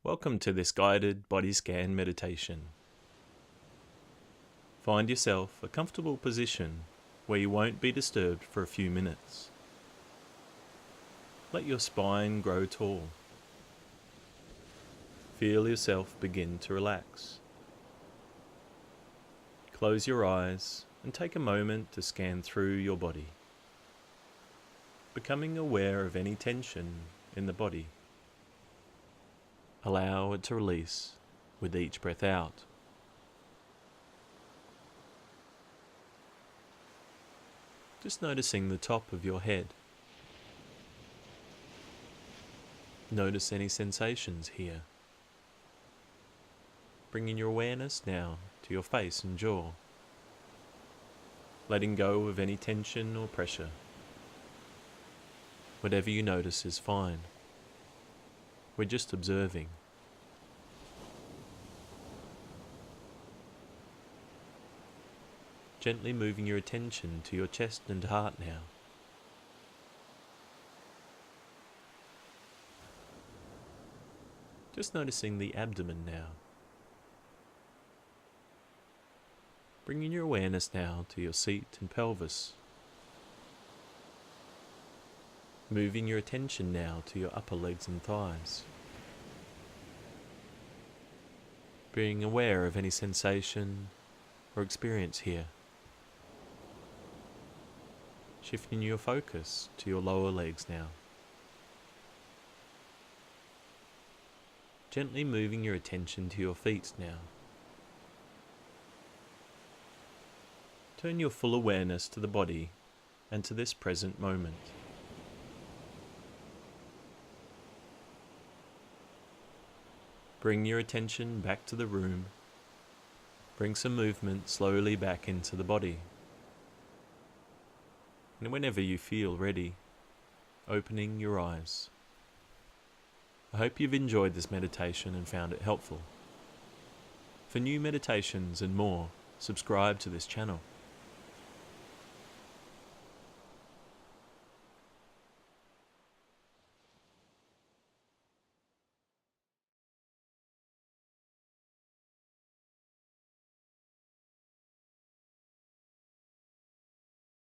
Welcome to this guided body scan meditation. Find yourself a comfortable position where you won't be disturbed for a few minutes. Let your spine grow tall. Feel yourself begin to relax. Close your eyes and take a moment to scan through your body, becoming aware of any tension in the body. Allow it to release with each breath out. Just noticing the top of your head. Notice any sensations here. Bringing your awareness now to your face and jaw. Letting go of any tension or pressure. Whatever you notice is fine. We're just observing. Gently moving your attention to your chest and heart now. Just noticing the abdomen now. Bringing your awareness now to your seat and pelvis. Moving your attention now to your upper legs and thighs. Being aware of any sensation or experience here. Shifting your focus to your lower legs now. Gently moving your attention to your feet now. Turn your full awareness to the body and to this present moment. Bring your attention back to the room. Bring some movement slowly back into the body. And whenever you feel ready, opening your eyes. I hope you've enjoyed this meditation and found it helpful. For new meditations and more, subscribe to this channel.